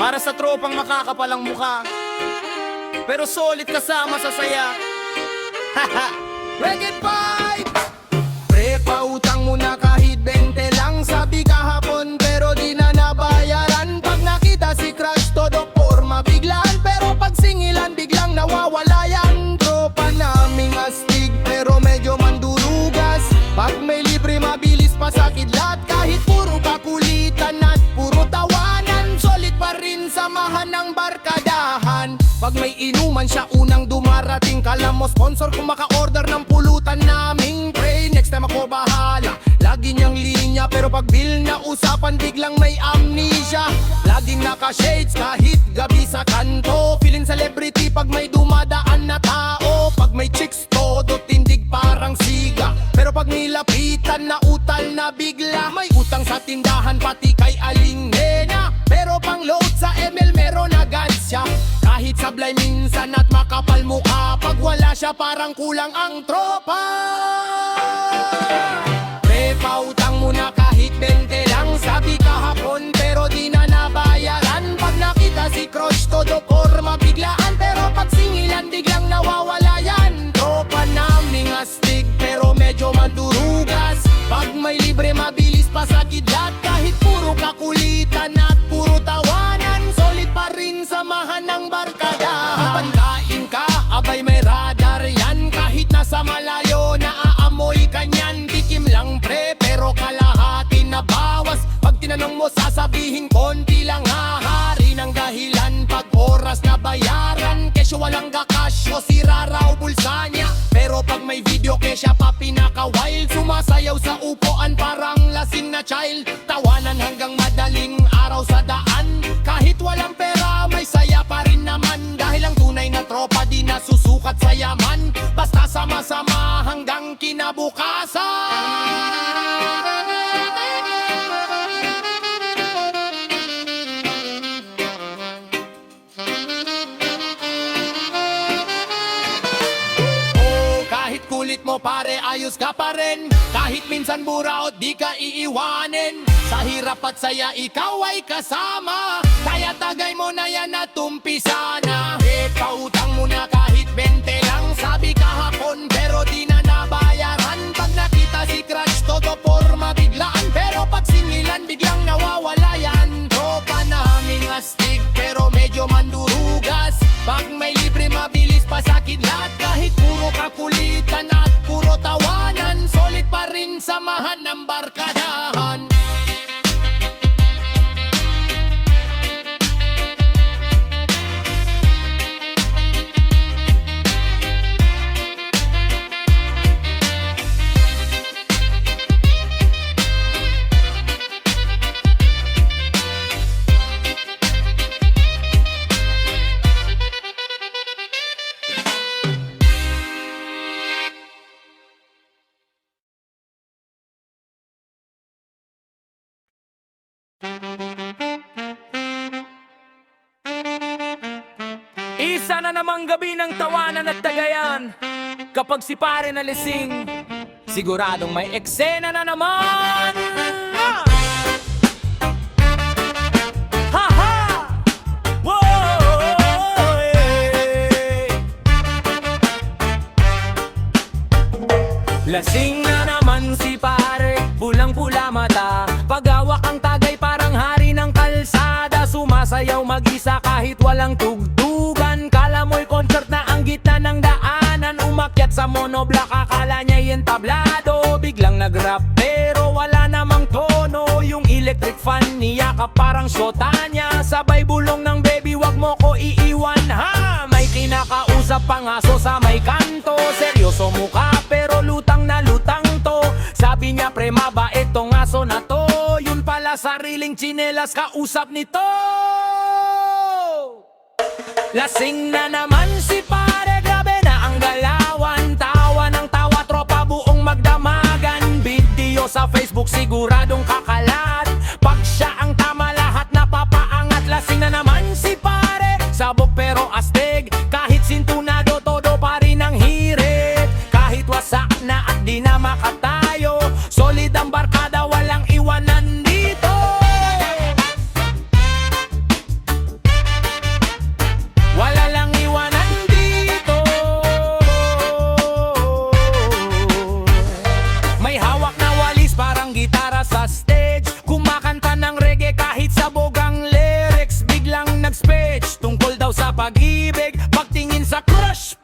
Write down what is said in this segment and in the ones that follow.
Para sa tropang makakapalang mukha, pero solid kasama sa saya. Haha, reggae vibes! Pre, pautang mo na kahit 20 lang. Sabi kahapon pero di na nabayaran. Pag nakita si crush todo forma biglaan, pero pag singilan biglang nawawala yan. Tropa naming astig pero medyo mandurugas. Pag may libre mabilis pa sa kidlat. Kahit puro kakulitan at puro tawanan, solid pa rin samahan ng barkadahan. Pag may inuman siya unang dumarating. Kala mo sponsor kung maka-order ng pulutan naming pre. Next time ako bahala, lagi niyang linya. Pero pag bill na usapan biglang may amnesia. Laging naka-shades kahit gabi sa kanto. Feeling celebrity pag may dumadaan na tao. Pag may chicks todo tindig parang siga. Pero pag nilapitan na utal na bigla. May utang sa tindahan pati kay aling nena. Pero pang load sa ML meron agad siya. Kahit sablay minsan at makapal mukha. Pag wala siya parang kulang ang tropa. Pre, pautang mo na kahit 20 lang. Sabi kahapon pero di na nabayaran. Pag nakita si crush todo forma biglaan. Pero pag singilan biglang nawawala yan. Tropa naming astig pero medyo mandurugas. Pag may libre mabilis pa sa kidlat. Kahit puro kakulitan at puro tawanan, solid pa rin samahan ng barkadahan. Kain ka, abay may radar yan. Kahit nasa malayo naaamoy kanyan. Tikim lang pre pero kalahati na bawas. Pag tinanong mo sasabihin konti lang hahari ng dahilan. Pag oras na bayaran, kesyo walang gakasyo, sira raw bulsa niya. Pero pag may video kesya pa pinaka-wild. Sumasayaw sa upuan parang lasing na child. Tawanan hanggang madaling araw sa daan. Kahit walang pera may saya pa rin naman. Dahil ang tunay na tropa di nasusukat sa yaman. Basta sama-sama hanggang kinabukasan. Kulit mo pare, ayos ka pa rin. Kahit minsan buraot, di ka iiwanin. Sa hirap at saya, ikaw ay kasama. Kaya tagay mo na yan at umpisa na. Pautang mo na kahit 20 lang. Sabi kahapon, pero di na nabayaran. Pag nakita si crush, todo forma biglaan. Pero pag singilan, biglang nawawala yan. Tropa naming astig, pero medyo mandurugas. Pag may libre, mabilis pa sa kidlat. Kahit puro kakulitan at puro tawanan, solid pa rin samahan ng barkadahan. Isa na namang gabi ng tawanan at tagayan. Kapag si pare na lasing, siguradong may eksena na naman. Ha ha! Woy! Lasing na naman si pare, pulang-pula mata. Pag-awak ang tagay parang hari ng kalsada. Sumasayaw mag-isa kahit walang tugtugan. Kala mo'y concert na ang gitna ng daanan. Umakyat sa monoblock, akala niya yung tablado. Biglang nag-rap pero wala namang tono. Yung electric fan niya ka parang syota niya. Sabay bulong ng baby, wag mo ko iiwan ha. May kinakausap pang aso sa may kanto. Seryoso mukha pero lutang na lutang to. Sabi niya pre mabait tong aso na to. Yun pala sariling tsinelas kausap nito. Lasing na naman si pare, grabe na ang galawan. Tawa ng tawa, tropa buong magdamagan. Video sa Facebook siguradong kakalat. Pag siya ang tama lahat napapaangat. Lasing na naman si pare, sabog pero astig. Kahit sintunado todo pa rin ang hirit. Kahit wasak na at di na makatayo, solid ang barkada walang iwanan dito.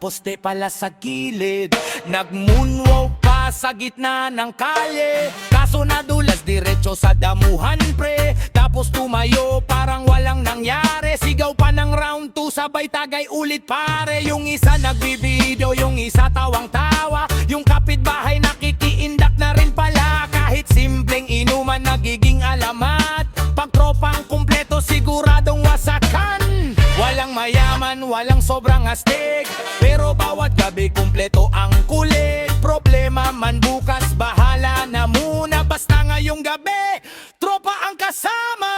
poste pala sa gilid. Nag-moonwalk pa sa gitna ng kalye, kaso nadulas diretso sa damuhan pre. Tapos tumayo parang walang nangyari, sigaw pa ng round 2 sabay tagay ulit pare. Yung isa nagbibideo, yung isa tawang-tawa, yung kapitbahay nakikiindak na rin pala. Kahit simpleng inuman nagiging alamat, pag tropang kumpleto siguradong wasakan. Walang mayaman, walang sobrang astig, pero bawat gabi kumpleto ang kulit. Problema man bukas, bahala na muna, basta ngayong gabi tropa ang kasama.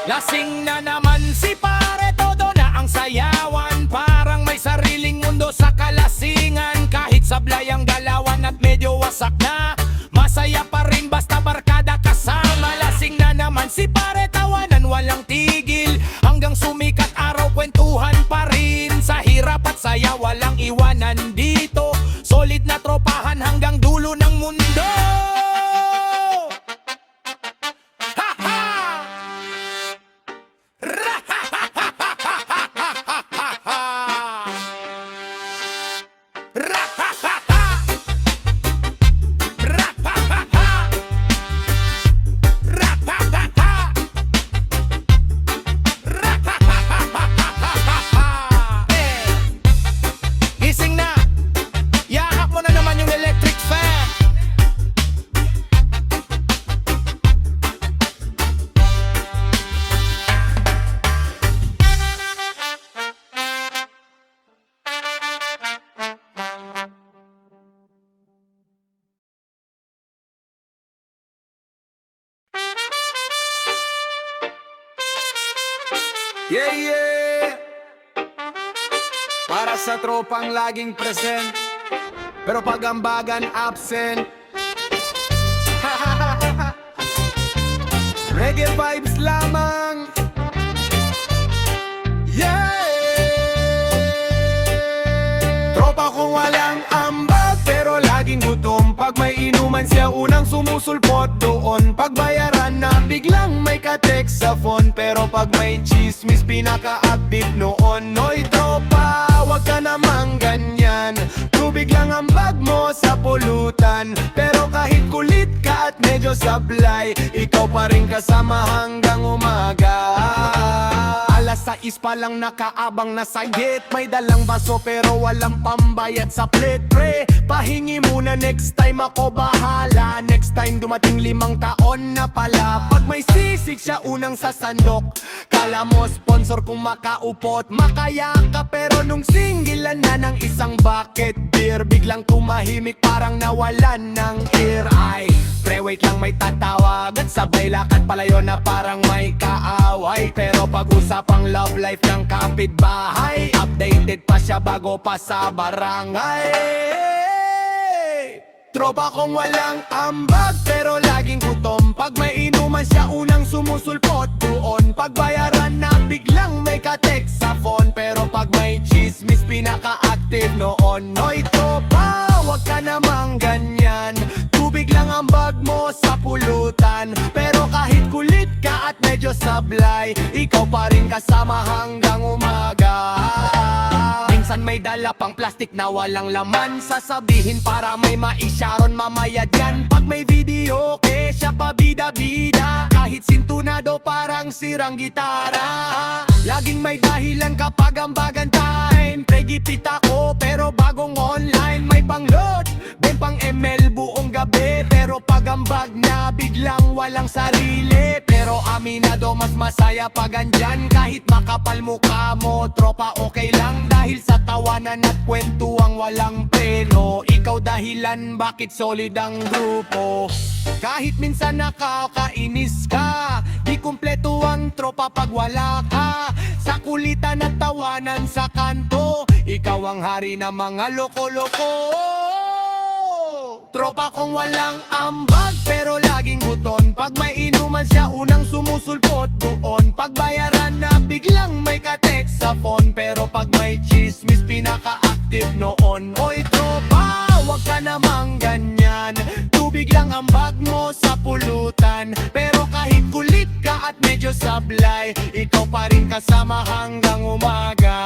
Lasing na naman si pare, todo na ang sayawan, parang may sariling mundo sa kalasingan. Kahit sablay ang galawan at medyo wasak na, masaya pa rin basta barkada kasama. Lasing na naman si pare, tawanan walang tigil, hanggang sumikat araw kwentuhan pa rin. Sa hirap at saya walang iwanan dito, solid na tropahan hanggang dulo ng mundo. Gising na, yakap mo na naman yung electric fan. Yeah, yeah. Para sa tropang laging present, pero pagambagan absent. Reggae vibes lamang. Yeah. Tropa kong walang ambag, pero laging gutom. Pag may inuman siya unang sumusulpot doon. Pagbayaran na biglang may ka-text sa phone, pero pag may chismis pinaka-active noon. Noy tropa, wag ka namang ganyan, tubig lang ang bag mo sa pulutan. Pero kahit kulit ka at medyo sablay, ikaw pa rin kasama hanggang umaga. Alas 6 pa lang nakaabang na sa gate, may dalang baso pero walang pambayad sa plate pre. Pahingi muna, next time ako bahala. Next time dumating 5 taon na pala. Pag may sisig siya unang sasandok, kala mo sponsor kung makaupot makaya ka. Pero nung singgilan na ng isang bucket beer, biglang tumahimik parang nawalan ng ear. Ay, pre wait lang, may tatawag at sabay lakad palayo na parang may kaaway. Pero pag-usapang love life ng kapitbahay, updated pa siya bago pa sa barangay. Tropa kong walang ambag, pero laging gutom. Pag may inuman siya unang sumusulpot doon. Pagbayaran na biglang may ka-text sa phone, pero pag may chismis pinaka-active noon. Noy tropa, wag ka namang ganyan, tubig lang ang bag mo sa pulutan. Pero kahit kulit ka at medyo sablay, ikaw pa rin kasama hanggang umaga. Minsan may dala pang plastic na walang laman, sasabihin para may maisyaron mamaya dyan. Pag may video, kesya pa bida-bida, kahit sintunado parang sirang gitara. Laging may dahilan kapag ambagan time, pregipit ako pero bagong online. May pang-load, may pang-ML buong gabi, pero pag ambag na biglang walang sarili. Pero aminado mas masaya pag andyan, kahit makapal mukha mo tropa okay lang, dahil sa tawanan at kwentuang walang preno. Ikaw dahilan bakit solid ang grupo. Kahit minsan nakakainis ka, di kumpleto ang tropa pag wala ka. Sa kulitan at tawanan sa kanto, ikaw ang hari ng mga loko-loko. Tropa kong walang ambag, pero laging guton. Pag may inuman siya unang sumusulpot doon. Pagbayaran na biglang may ka-text sa phone, pero pag may chismis pinaka-active noon. Oy tropa, wag ka namang ganyan, tubig lang ang bag mo sa pulutan. Pero kahit kulit ka at medyo sablay, ikaw pa rin kasama hanggang umaga.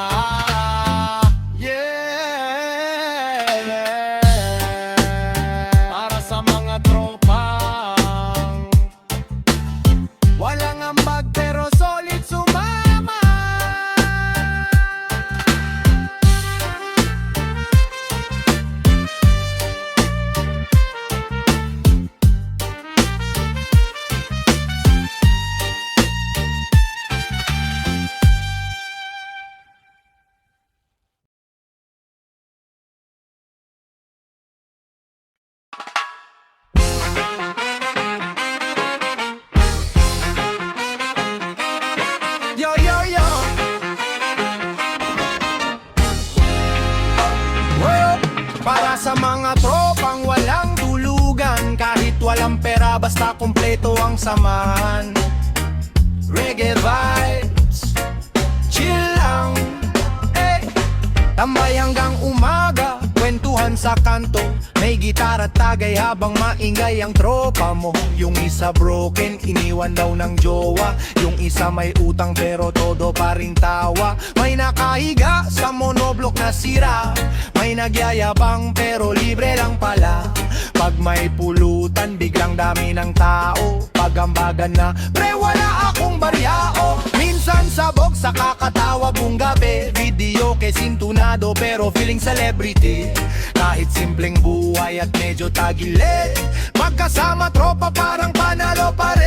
basta kumpleto ang samahan. Reggae vibes, chill lang, eh. Tambay hanggang umaga, kwentuhan sa kanto. May gitara at tagay habang maingay ang tropa mo. Yung isa broken, iniwan daw ng jowa. Yung isa may utang pero todo pa rin tawa. May nakahiga sa monoblok na sira. May nagyayabang pero libre lang pala. Pag may pulutan, biglang dami ng tao. Pagambagan na, pre wala akong baryao. Minsan sabog sa kakatawa buong gabi. Video ke sintunado pero feeling celebrity. Kahit simpleng buhay at medyo tagilid, magkasama tropa parang panalo pa rin.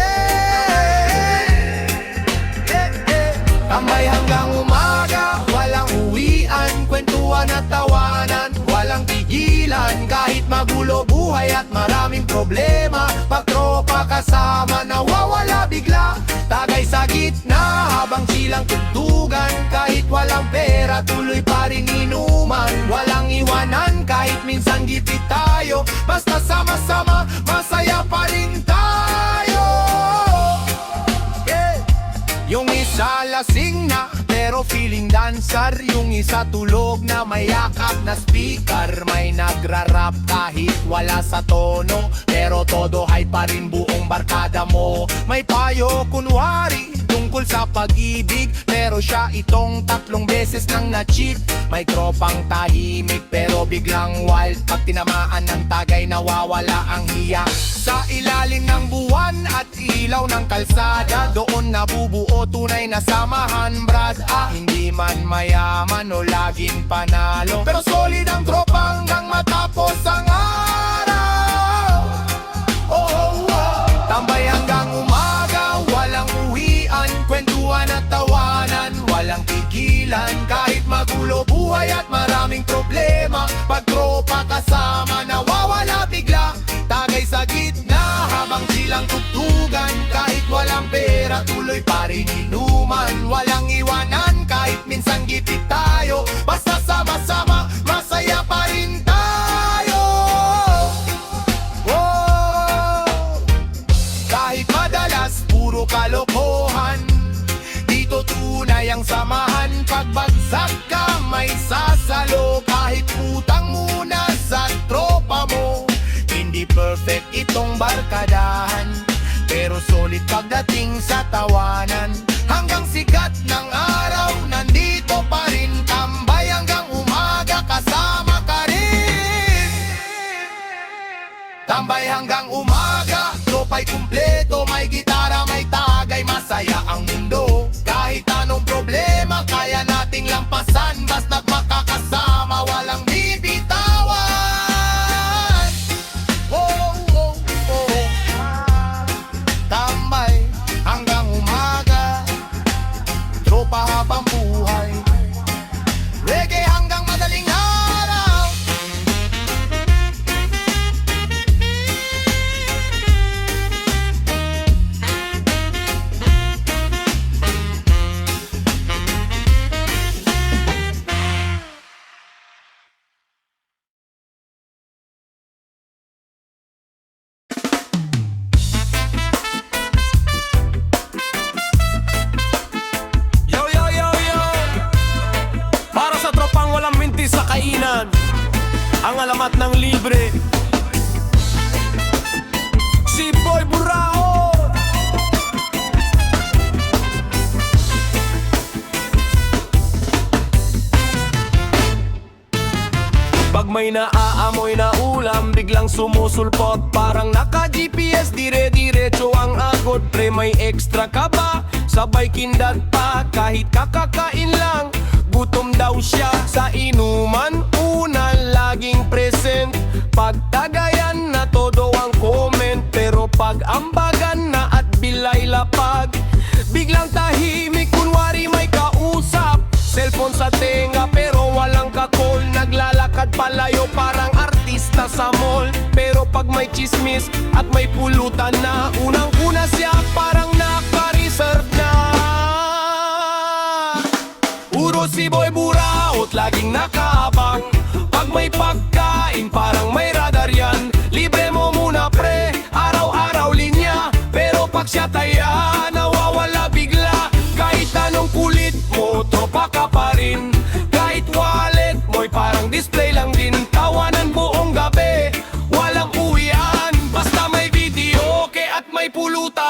Tambay hanggang umaga, walang uwian. Kwentuhan at tawanan, walang tigilan. Kahit magulo buhay at maraming problema, pag tropa kasama, nawawala bigla. Tagay sa gitna habang silang tugtugan. Kahit walang pera, tuloy pa rin inuman. Walang iwanan kahit minsan gipit tayo. Basta sama-sama, masaya pa rin tayo. Yeah. Yung isa lasing na pero feeling dancer. Yung isa tulog na may yakap na speaker. May nagra-rap kahit wala sa tono, pero todo high pa rin buong barkada mo. May payo kunwari tungkol sa pag-ibig, pero siya itong 3 beses nang na-cheat. May tropang tahimik pero biglang wild. Pag tinamaan ng tagay, nawawala ang hiya. Sa ilalim ng buwan at ilaw ng kalsada, doon nabubuo tunay na samahan, brad. Hindi man mayaman o laging panalo, pero solid ang tropa hanggang matapos ang araw. Oh, oh. Tambay hanggang umaga, walang uwian. Kwentuhan at tawanan, walang tigilan. Kahit magulo buhay at maraming problema, pag tropa kasama, nawawala bigla. Tagay sa gitna habang silang tugtugan. Kahit walang pera, tuloy pa rin inuman. Walang iwanan kahit minsan gipit tayo. Basta sama-sama, masaya pa rin tayo. Oh, kahit madalas puro kalokohan, dito tunay ang samahan. Pagbagsak ka may sasalo. Kahit utang muna sa tropa mo. Hindi perfect itong barkadahan, pero solid pagdating sa tawanan. Hanggang sikat ng araw, nandito pa rin. Tambay hanggang umaga, kasama ka rin. Tambay hanggang umaga, tropa'y kumpleto. May gitara, may tagay, masaya ang mundo. Kahit anong problema, kaya nating lampasan. Basta't makakasama, walang bibitawan. Oh, oh, oh. Tambay hanggang umaga, tropa habang buhay. Reggae hanggang madaling araw. Yo, yo, yo, yo! Para sa tropang walang minti sa kainan, ang alamat ng libre, si Boy Burao. Pag may naaamoy na ulam, biglang sumusulpot. Parang naka-GPS, dire-diretso ang agod. Pre, may extra ka ba? Sabay kindat pa, kahit kakakain lang. Gutom daw siya sa inuman, una laging present. Pag tagayan na todo ang comment, pero pag ambagan na at bilay lapag, biglang tahimik, kunwari may kausap. Cellphone sa tenga pero walang kakol. Naglalakad palayo parang artista sa mall. Pero pag may chismis at may pulutan na, unang-una siya parang naka-reserve na. Uro si Boy Buraot, laging nakaabang. Pag may pagkain parang may radar yan. Libre mo muna pre, araw-araw libre. siya taya, nawawala bigla. Kahit anong kulit mo, tropa ka pa rin. Kahit wallet mo'y parang display lang din. Tawanan buong gabi, walang uwian. Basta may video, okay at may pulutan.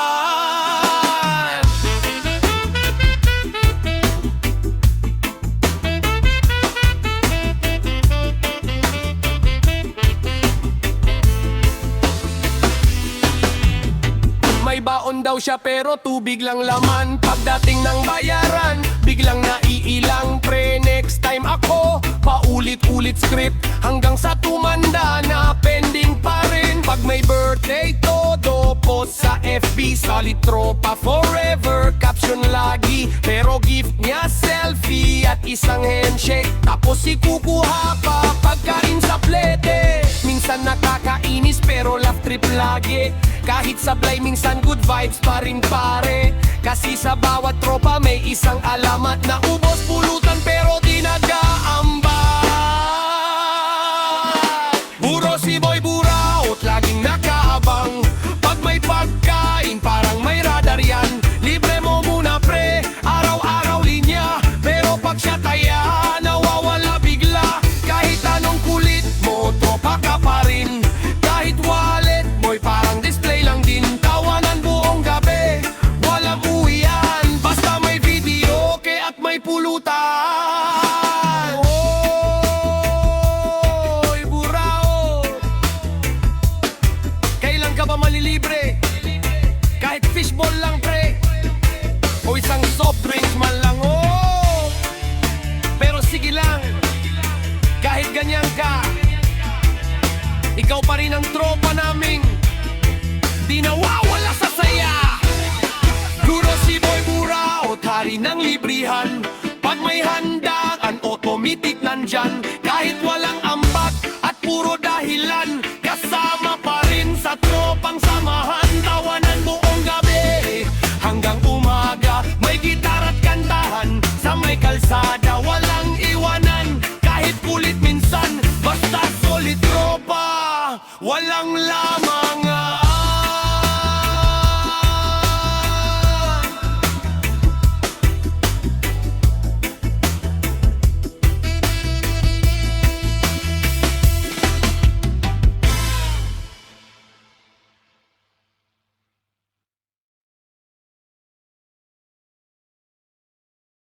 May baon daw siya pero tubig lang laman. Pagdating ng bayaran, biglang naiilang pre. Next time ako, paulit-ulit script hanggang sa tumanda na pending pa rin. Pag may birthday, todo post sa FB. Solid tropa forever, caption lagi. Pero gift niya selfie at isang handshake. Tapos ikukuha pa pagkain sa plete. Minsan nakakainis pero laugh trip lagi. Kahit sablay minsan good vibes pa rin pare. Kasi sa bawat tropa may isang alamat na ubos pulutan pero di nag-aambag. Puro si Boy Buraot, laging nakaabang. Pag may pagkain parang may radar yan. Libre mo muna pre, araw-araw linya. Pero pag siya taya, nawawala bigla. Kahit anong kulit mo, tropa ka pa rin. Kahit wallet mo'y parang display lang din. Tawanan buong gabi, walang uwian. Basta may video, okay at may pulutan. Oy, Burao, kailan ka ba malilibre? Kahit fishball lang pre, o isang soft drinks man lang. Oh, pero sige lang, kahit ganyan ka, ikaw pa rin ang tropa naming di nawawala sa saya. Duro si Boy Buraot, hari ng librihan. Pag may handaan, automatic nandyan.